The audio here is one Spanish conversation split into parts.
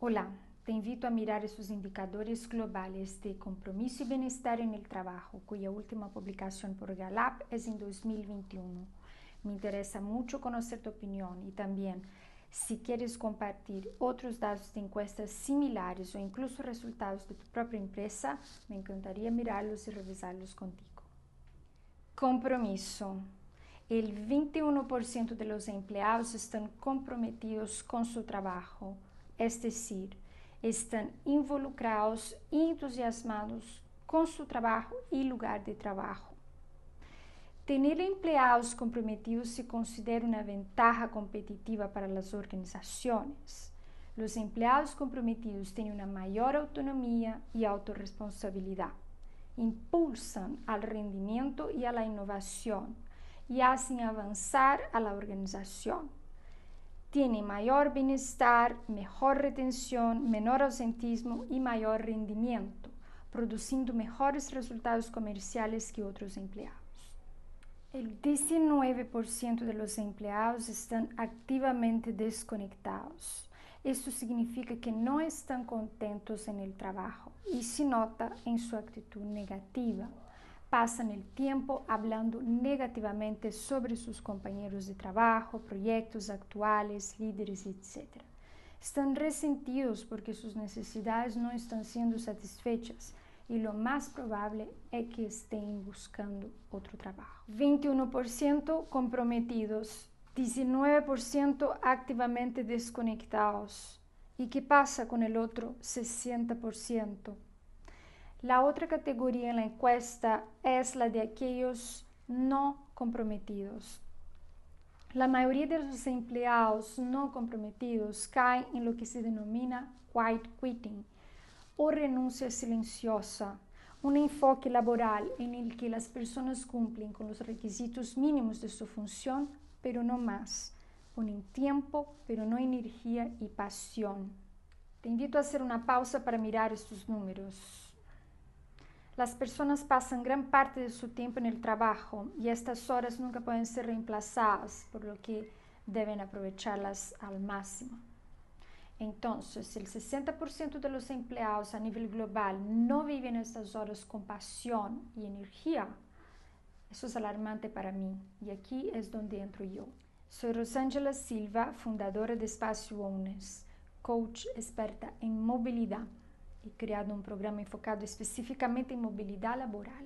Hola, te invito a mirar esos indicadores globales de compromiso y bienestar en el trabajo, cuya última publicación por Gallup es en 2021. Me interesa mucho conocer tu opinión y también si quieres compartir otros datos de encuestas similares o incluso resultados de tu propia empresa, me encantaría mirarlos y revisarlos contigo. Compromiso. El 21% de los empleados están comprometidos con su trabajo, es decir, están involucrados y entusiasmados con su trabajo y lugar de trabajo. Tener empleados comprometidos se considera una ventaja competitiva para las organizaciones. Los empleados comprometidos tienen una mayor autonomía y autorresponsabilidad. Impulsan al rendimiento y a la innovación y hacen avanzar a la organización. Tienen mayor bienestar, mejor retención, menor ausentismo y mayor rendimiento, produciendo mejores resultados comerciales que otros empleados. El 19% de los empleados están activamente desconectados. Esto significa que no están contentos en el trabajo y se nota en su actitud negativa. Pasan el tiempo hablando negativamente sobre sus compañeros de trabajo, proyectos actuales, líderes, etc. Están resentidos porque sus necesidades no están siendo satisfechas y lo más probable es que estén buscando otro trabajo. 21% comprometidos, 19% activamente desconectados. ¿Y qué pasa con el otro 60%? La otra categoría en la encuesta es la de aquellos no comprometidos. La mayoría de los empleados no comprometidos caen en lo que se denomina quiet quitting o renuncia silenciosa, un enfoque laboral en el que las personas cumplen con los requisitos mínimos de su función, pero no más. Ponen tiempo, pero no energía y pasión. Te invito a hacer una pausa para mirar estos números. Las personas pasan gran parte de su tiempo en el trabajo y estas horas nunca pueden ser reemplazadas, por lo que deben aprovecharlas al máximo. Entonces, el 60% de los empleados a nivel global no viven estas horas con pasión y energía. Eso es alarmante para mí y aquí es donde entro yo. Soy Rosângela Silva, fundadora de Espacio Wellness, coach experta en movilidad. He creado un programa enfocado específicamente en movilidad laboral.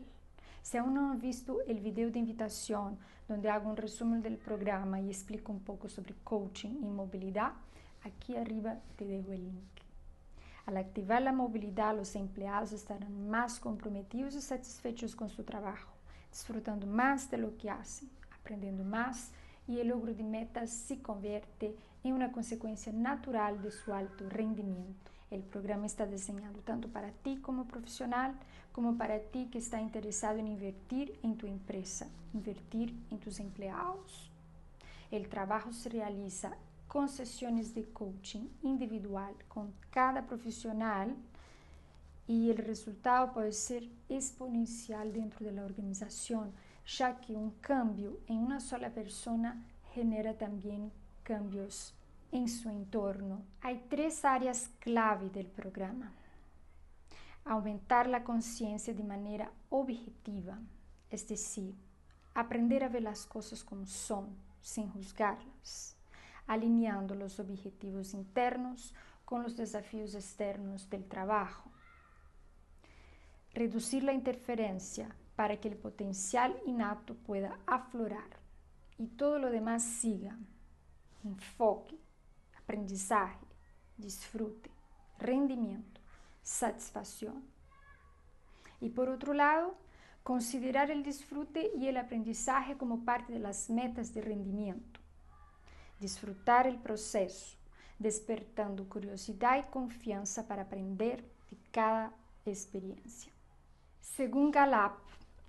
Si aún no han visto el video de invitación donde hago un resumen del programa y explico un poco sobre coaching y movilidad, aquí arriba te dejo el link. Al activar la movilidad, los empleados estarán más comprometidos y satisfechos con su trabajo, disfrutando más de lo que hacen, aprendiendo más y el logro de metas se convierte en una consecuencia natural de su alto rendimiento. El programa está diseñado tanto para ti como profesional, como para ti que está interesado en invertir en tu empresa, invertir en tus empleados. El trabajo se realiza con sesiones de coaching individual con cada profesional y el resultado puede ser exponencial dentro de la organización, ya que un cambio en una sola persona genera también cambios en su entorno. Hay 3 áreas clave del programa. Aumentar la conciencia de manera objetiva, es decir, aprender a ver las cosas como son, sin juzgarlas, alineando los objetivos internos con los desafíos externos del trabajo. Reducir la interferencia para que el potencial innato pueda aflorar y todo lo demás siga. Enfoque, aprendizaje, disfrute, rendimiento, satisfacción. Y por otro lado, considerar el disfrute y el aprendizaje como parte de las metas de rendimiento. Disfrutar el proceso, despertando curiosidad y confianza para aprender de cada experiencia. Según Gallup,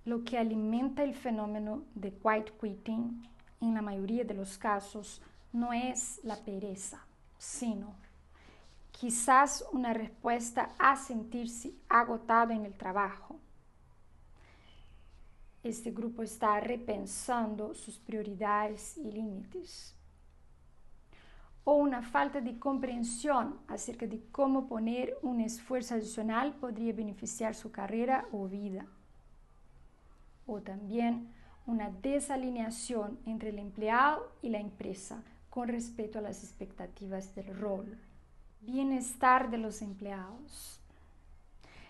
lo que alimenta el fenómeno de quiet quitting en la mayoría de los casos no es la pereza, sino quizás una respuesta a sentirse agotado en el trabajo. Este grupo está repensando sus prioridades y límites. o una falta de comprensión acerca de cómo poner un esfuerzo adicional podría beneficiar su carrera o vida. O también una desalineación entre el empleado y la empresa con respecto a las expectativas del rol. Bienestar de los empleados.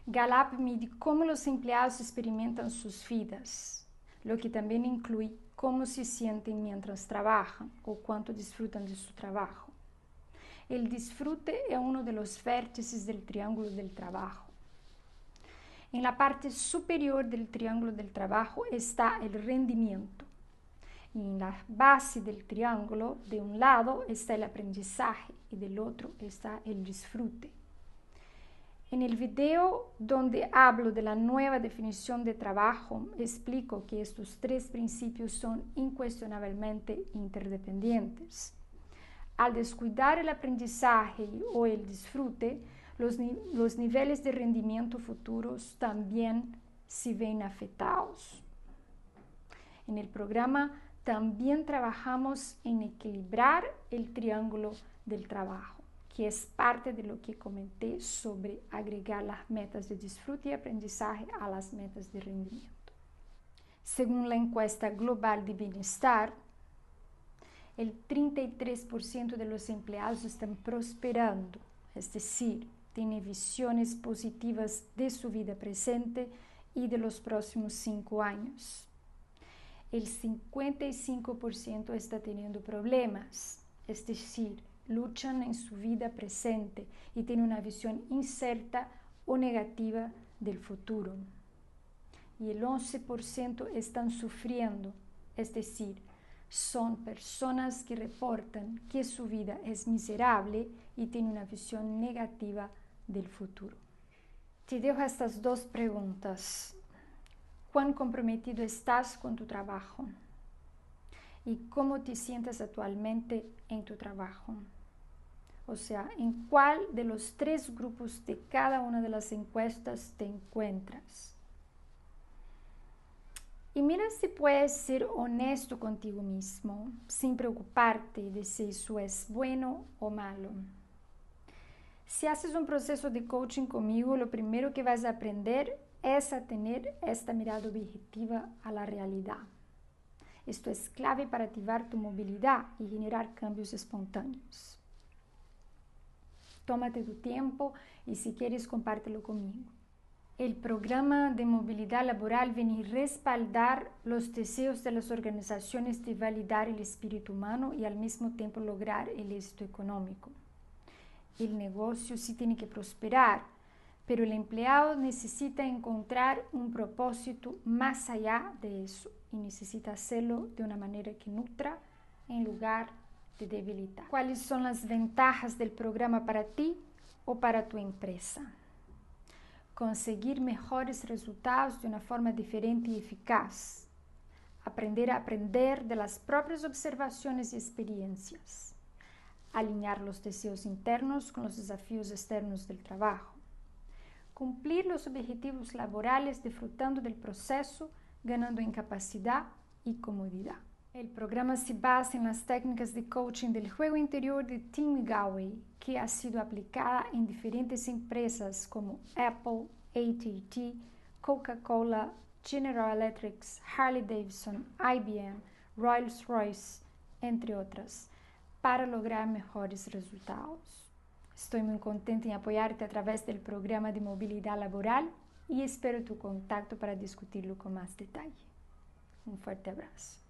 Gallup mide cómo los empleados experimentan sus vidas, lo que también incluye cómo se sienten mientras trabajan o cuánto disfrutan de su trabajo. El disfrute es uno de los vértices del triángulo del trabajo. En la parte superior del triángulo del trabajo está el rendimiento. Y en la base del triángulo, de un lado está el aprendizaje y del otro está el disfrute. En el video donde hablo de la nueva definición de trabajo, explico que estos tres principios son incuestionablemente interdependientes. Al descuidar el aprendizaje o el disfrute, los niveles de rendimiento futuros también se ven afectados. En el programa también trabajamos en equilibrar el triángulo del trabajo, que es parte de lo que comenté sobre agregar las metas de disfrute y aprendizaje a las metas de rendimiento. Según la encuesta global de bienestar, el 33% de los empleados están prosperando, es decir, tienen visiones positivas de su vida presente y de los próximos 5 años. El 55% está teniendo problemas, es decir, luchan en su vida presente y tienen una visión incierta o negativa del futuro. Y el 11% están sufriendo, es decir, son personas que reportan que su vida es miserable y tienen una visión negativa del futuro. Te dejo estas 2 preguntas. ¿Cuán comprometido estás con tu trabajo? ¿Y cómo te sientes actualmente en tu trabajo? O sea, ¿en cuál de los 3 grupos de cada una de las encuestas te encuentras? Y mira si puedes ser honesto contigo mismo, sin preocuparte de si eso es bueno o malo. Si haces un proceso de coaching conmigo, lo primero que vas a aprender es a tener esta mirada objetiva a la realidad. Esto es clave para activar tu movilidad y generar cambios espontáneos. Tómate tu tiempo y si quieres compártelo conmigo. El programa de movilidad laboral viene a respaldar los deseos de las organizaciones de validar el espíritu humano y al mismo tiempo lograr el éxito económico. El negocio sí tiene que prosperar, pero el empleado necesita encontrar un propósito más allá de eso y necesita hacerlo de una manera que nutra en lugar de debilitar. ¿Cuáles son las ventajas del programa para ti o para tu empresa? Conseguir mejores resultados de una forma diferente y eficaz. Aprender a aprender de las propias observaciones y experiencias. Alinear los deseos internos con los desafíos externos del trabajo. Cumplir los objetivos laborales disfrutando del proceso, ganando en capacidad y comodidad. El programa se basa en las técnicas de coaching del juego interior de Tim Gallwey, que ha sido aplicada en diferentes empresas como Apple, AT&T, Coca-Cola, General Electric, Harley-Davidson, IBM, Rolls-Royce, entre otras, para lograr mejores resultados. Estoy muy contenta en apoyarte a través del programa de movilidad laboral y espero tu contacto para discutirlo con más detalle. Un fuerte abrazo.